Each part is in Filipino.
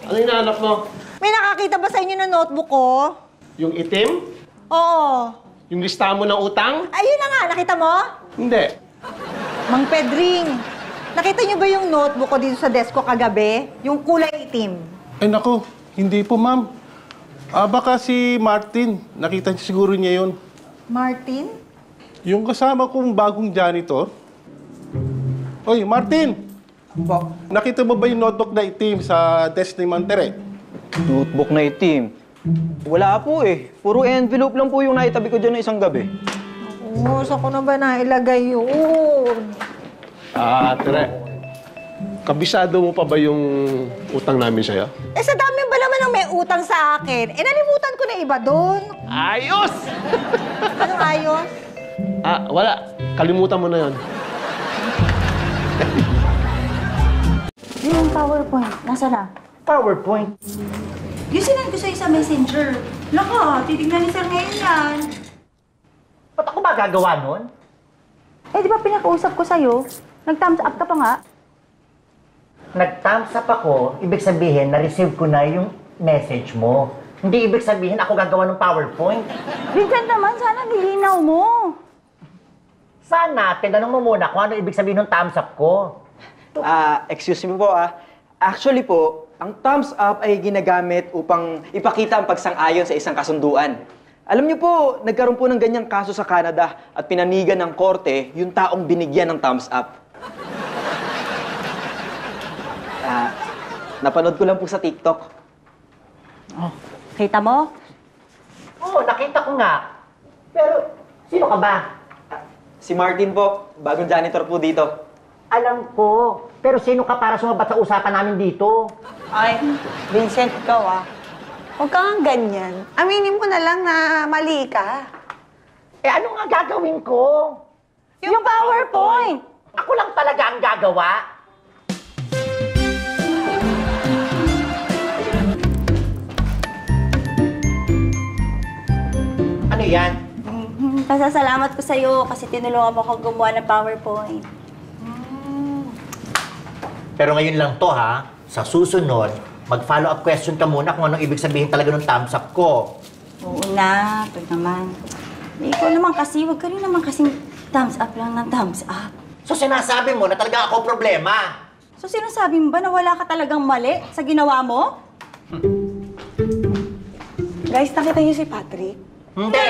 Ano hinahanap mo? May nakakita ba sa inyo ng notebook ko? Yung itim? Oo. Yung listahan mo ng utang? Ayun na nga, nakita mo? Hindi. Mang Pedring, nakita niyo ba yung notebook ko dito sa desk ko kagabi? Yung kulay itim. Ay nako, hindi po ma'am. Baka si Martin. Nakita niya siguro niya yun. Martin? Yung kasama kong bagong janitor. Oy, Martin! Nakita mo ba yung notebook na itim sa desk ni Mantere? Notebook na itim. Wala po eh. Puro envelope lang po yung naitabi ko dyan ng isang gabi. Oo, saan ko na ba nailagay yun? Tere. Kabisado mo pa ba yung utang namin sa'yo? Eh, sa dami ba naman ang may utang sa akin? Eh, nalimutan ko na iba doon. Ayos! Anong ayos? Wala. Kalimutan mo na yun. Yung PowerPoint, nasa na? PowerPoint? Yung sinend ko sa'yo sa Messenger. Laka, titignan ni Sir ngayon yan. Ba't ako ba gagawa nun? Eh, di ba pinakausap ko sa'yo? Nag-thumbs up ka pa nga. Nag-thumbs up ako, ibig sabihin, na-receive ko na yung message mo. Hindi ibig sabihin ako gagawa ng PowerPoint. Vincent naman, sana nilinaw mo. Sana, tinanong mo muna kung ano ibig sabihin ng thumbs up ko. Excuse me po Actually po, ang thumbs up ay ginagamit upang ipakita ang pagsang-ayon sa isang kasunduan. Alam niyo po, nagkaroon po ng ganyang kaso sa Canada at pinanigan ng korte yung taong binigyan ng thumbs up. Napanood ko lang po sa TikTok. Oh, kita mo? Oo, nakita ko nga. Pero, sino ka ba? Si Martin po, bagong janitor po dito. Alam ko. Pero sino ka para sumabat sa usapan namin dito? Ay, Vincent, ikaw huwag kang ganyan. Aminin mo na lang na mali ka. Eh, ano nga gagawin ko? Yung PowerPoint! Ako lang talaga ang gagawa. Ano yan? Pasasalamat ko sa'yo kasi tinulungan mo ako gumawa ng PowerPoint. Pero ngayon lang to ha. Sa susunod, mag-follow-up question ka muna kung anong ibig sabihin talaga ng thumbs up ko. Oo na, ito naman. Eh, ikaw naman kasi, huwag ka rin naman kasing thumbs up lang ng thumbs up. So sinasabi mo na talaga ako problema. So sinasabi mo ba na wala ka talagang mali sa ginawa mo? Guys, nakita niyo si Patrick? Hindi!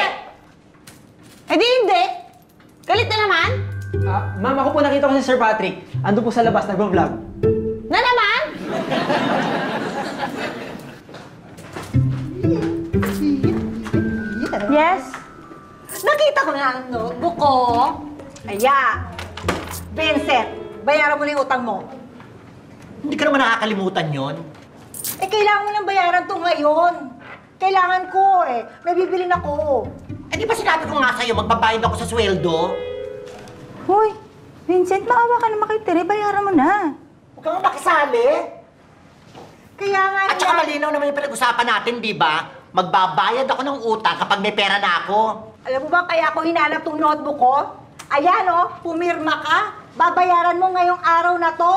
Eh di hindi! Galit na naman? Ma'am, ako po nakita ko si Sir Patrick. Ando po sa labas, nagbo-vlog. Na naman? Yes? Nakita ko na ang notebook ko. Aya! Vincent, bayaran mo na yung utang mo. Hindi ka naman nakakalimutan yon. Eh, kailangan mo nang bayaran to ngayon. Kailangan ko may bibilin ako. Eh di ba sinabi ko nga sa'yo, magbabayad ako sa sweldo? Hoy, Vincent, maawa ka naman kay Tere, bayaran mo na. Huwag kang makisali. Kaya nga At saka malinaw naman yung pinag-usapan natin, di ba? Magbabayad ako ng utang kapag may pera na ako. Alam mo ba kaya ako hinanap tong notebook ko? Ayan pumirma ka. Babayaran mo ngayong araw na to,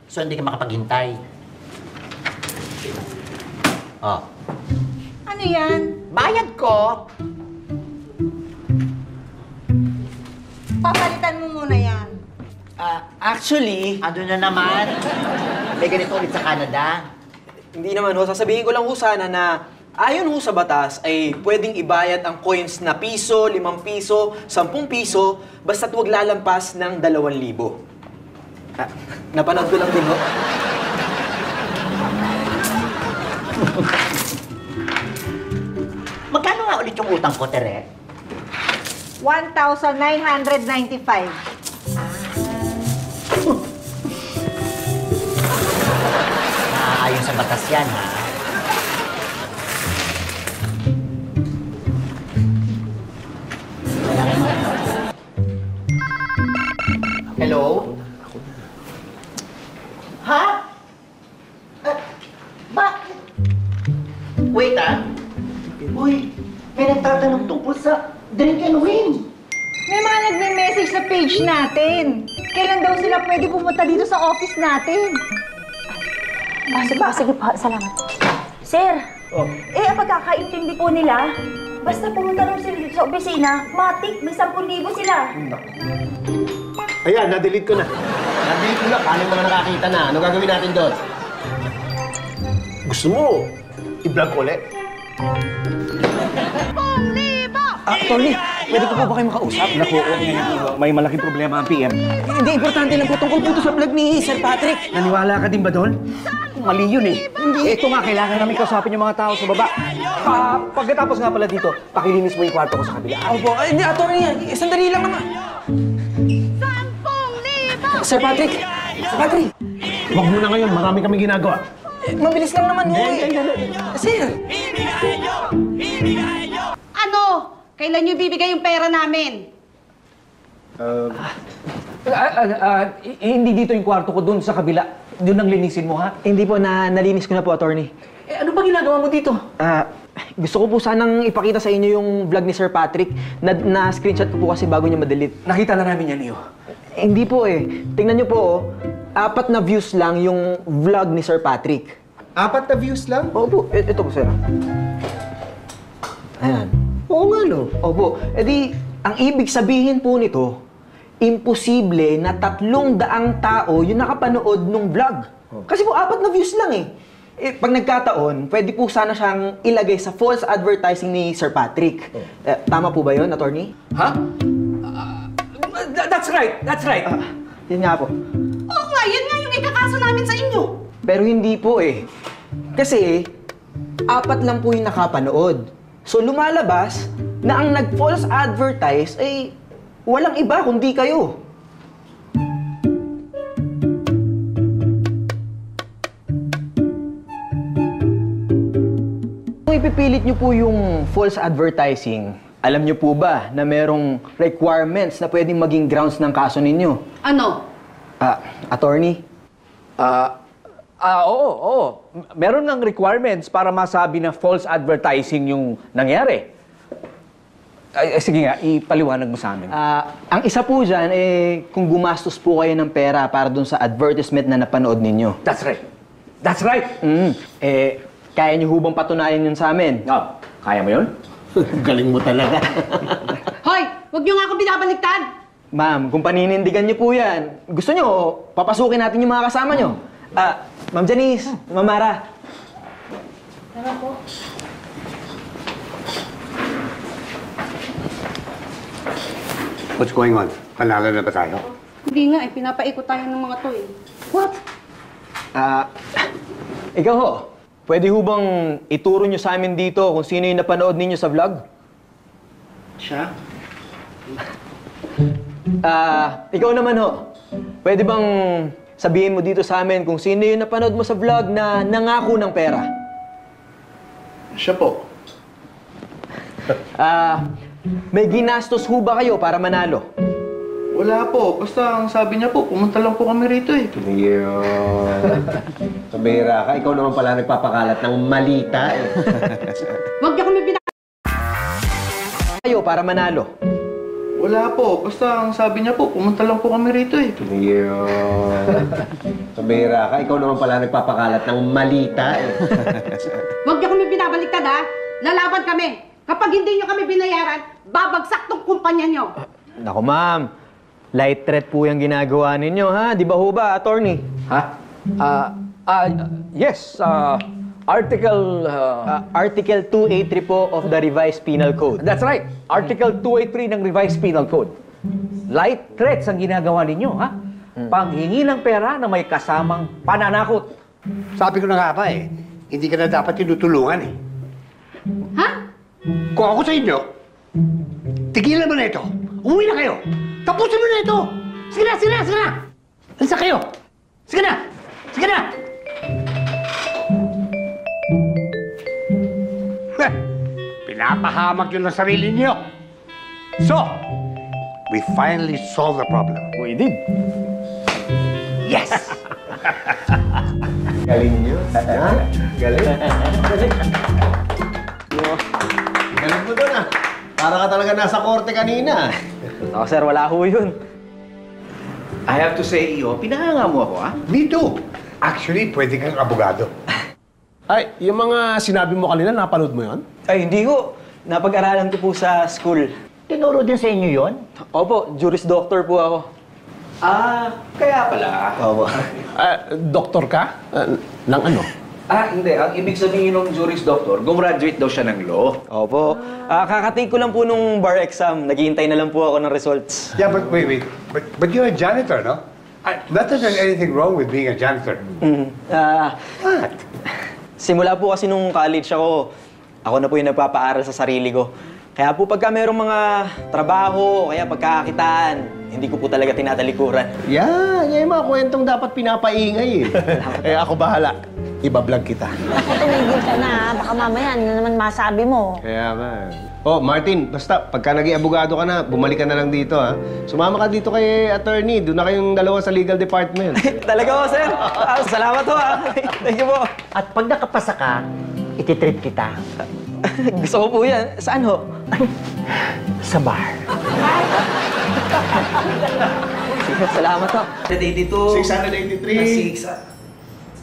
So hindi ka makapaghintay. Oh. Ano yan? Bayad ko. Papalitan mo muna yan. Actually, Ano na naman? May ganito ulit sa Canada. hindi naman ho. Sasabihin ko lang ho sana na ayon ho sa batas ay pwedeng ibayad ang coins na piso, 5 piso, 10 piso, basta't huwag lalampas ng 2,000. Napanood ko lang din ho. Magkano nga ulit yung utang ko, Tere? 1,995. Ayon sa batas yan, ha? Hello? Ha? Bakit? Wait, Uy, may nagtatanong tungkol sa drink and win. May mga nagme-message sa page natin. Kailan daw sila pwede pumunta dito sa office natin? Sige po, salamat. Sir, ang pagkakaintindi po nila, basta pumunta lang sila dito sa opisina, matik, may 10,000 sila. Ayan, na-delete ko na. Na-delete ko na. Paano yung mga nakakita na? Ano gagawin natin doon? Gusto mo, i-vlog ko ulit? Attorney, pwede ko po ba kayo makausap? Naku, may malaking problema ang PM. Hindi, importante lang po tungkol po sa vlog ni Sir Patrick. Naniwala ka din ba doon? Mali yun eh. Hindi. Ito nga, kailangan namin kausapin yung mga tao sa baba. Pagkatapos nga pala dito, pakilinis mo yung kwarto ko sa kabila. Opo, hindi, Attorney, sandali lang naman. 10,000! Sir Patrick! Sir Patrick! Huwag mo na ngayon, marami kami ginagawa. Mabilis lang naman ho eh. Sir! Ano? Kailan niyo bibigay yung pera namin? Hindi dito yung kwarto ko, doon sa kabila. Doon ang linisin mo, ha? Hindi po, nalinis ko na po, Attorney. Ano ba ginagawa mo dito? Gusto ko po sanang ipakita sa inyo yung vlog ni Sir Patrick. Na-screenshot ko po kasi bago niya ma-delete. Nakita na namin yan, Iyo. Hindi po eh. Tingnan niyo po, 4 na views lang yung vlog ni Sir Patrick. 4 na views lang? Opo, ito po, sir. Ayan. Oo nga, no? Opo. E di, ang ibig sabihin po nito, imposible na 300 tao yung nakapanood nung vlog. Kasi po, 4 na views lang eh. Pag nagkataon, pwede po sana siyang ilagay sa false advertising ni Sir Patrick. Tama po ba yun, attorney? Ha? That's right, that's right. Yun nga po. Oo nga, yun nga yung ikakaso namin sa inyo. Pero hindi po eh. Kasi, 4 lang po yung nakapanood. So lumalabas na ang nag-false advertise ay walang iba kundi kayo. Kung ipipilit nyo po yung false advertising, alam nyo po ba na merong requirements na pwedeng maging grounds ng kaso ninyo? Ano? Attorney? Oo. Meron ng requirements para masabi na false advertising yung nangyari. Sige nga, ipaliwanag mo sa amin. Ang isa po dyan, kung gumastos po kayo ng pera para dun sa advertisement na napanood ninyo. That's right. That's right. Kaya niyo hubang patunayan yun sa amin? Kaya mo yun? Galing mo talaga. Hoy, wag niyo nga ako binabaliktad. Ma'am, kung paninindigan niyo po yan, gusto niyo, papasukin natin yung mga kasama niyo. Ma'am Janice, Ma'am Mara. Tara po. What's going on? Panalo na ba tayo? Hindi nga, pinapaikot tayo ng mga to eh. What? Ikaw ho, pwede ho bang ituro niyo sa amin dito kung sino yung napanood ninyo sa vlog? Siya? Ikaw naman ho, pwede bang sabihin mo dito sa amin kung sino yung napanood mo sa vlog na nangako ng pera? Siya po. May ginastos ho ba kayo para manalo? Wala po. Basta ang sabi niya po, pumunta lang po kami rito eh. Kabihira ka. Ikaw naman pala nagpapakalat ng malita eh. Wag niyo kami Kayo para manalo? Wala po. Basta ang sabi niya po, pumunta lang po kami rito eh. Kabihira ka. Ikaw naman pala nagpapakalat ng malita eh. Wag niyo kami binabaliktad ha. Lalaban kami. Kapag hindi niyo kami binayaran, babagsak tong kumpanya niyo. Naku ma'am, light threat po yung ginagawa ninyo ha? Di ba ho ba, attorney? Ha? Yes, Article 283 po of the Revised Penal Code. That's right. Article 283 ng Revised Penal Code. Light threats ang ginagawa ninyo, ha? Panghingi ng pera na may kasamang pananakot. Sabi ko na nga ba eh, hindi ka na dapat tinutulungan eh. Ha? Kung ako sa inyo, tigilan mo na ito. Uwi na kayo. Tapusin mo na ito. Sige na, sige na, sige na. Alisa kayo. Sige na. Sige na. Pinapahamak yun ng sarili niyo. So, we finally solved the problem. We did. Yes! Galing nyo. Ha? Galing. Galing mo doon ah. Para ka talaga nasa korte kanina. Ako sir, wala ho yun. I have to say, Iyo, pinahanga mo ako, ha? Me too. Actually, pwede kang abogado. Ay, yung mga sinabi mo kanina, napanood mo yon? Ay, hindi ko. Napag-aralan ko po sa school. Tinuro din sa inyo yon? Opo, Juris Doctor po ako. Kaya pala. Opo. Doktor ka? Ng ano? Hindi. Ang ibig sabihin ng Juris Doctor, gumraduate daw siya ng law. Opo. Kakatake ko lang po nung bar exam. Naghihintay na lang po ako ng results. Yeah, but wait. But you're a janitor, no? Not that there's anything wrong with being a janitor. What? Simula po kasi nung college ako na po yung nagpapaaral sa sarili ko. Kaya po pagka mayroong mga trabaho, o kaya pagkakakitaan, hindi ko po talaga tinatalikuran. Yan yung mga kwentong dapat pinapaingay eh. Ako bahala. Ibablog kita. Ako, tumigil ka na ha. Baka mamaya, ano na naman masabi mo. Kaya nga. Oh, Martin, basta pagka naging abogado ka na, bumalik ka na lang dito ha. Sumama ka dito kay attorney. Doon na kayong dalawa sa legal department. Talaga po, sir. Salamat po ha. Thank you po. At pag nakapasa ka, ititreat kita. Gusto ko po yan. Saan ho? Sa bar. Salamat ho. 82. 683.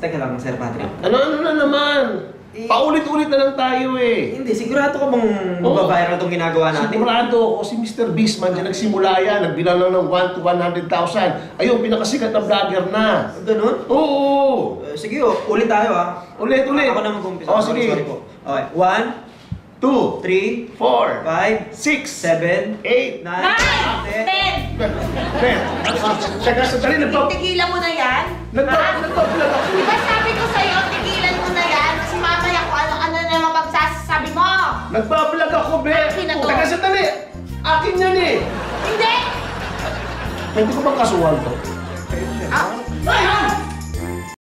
Teka lang, Sir Patrick. Ano na naman? Paulit-ulit na lang tayo eh. Hindi, sigurado ka bang mababayaran itong ginagawa natin? Sigurado. O si Mr. Beastman dyan nagsimula yan. Nagbilang lang ng 1 to 100,000. Ayun, pinakasikat na vlogger na. Ganun? Oo. Sige, ulit tayo ha. Ulit. Ako na mag-umpisa. Oh, sige. Sorry po. Okay. 1, 2, 3, 4, 5, 6, 7, 8, 10! 9, 10. Ben, saka sandali, Tigilan mo na yan? nagpa-vlog ako. Di ba sabi ko sa'yo, tigilan mo na yan? Kasi mamaya kung ano na naman pagsasabi mo. Nagpa-vlog ako, Ben. Akin na to. Saka sandali, akin yan eh. Hindi! Hindi ko bang kasuhan to? Ah,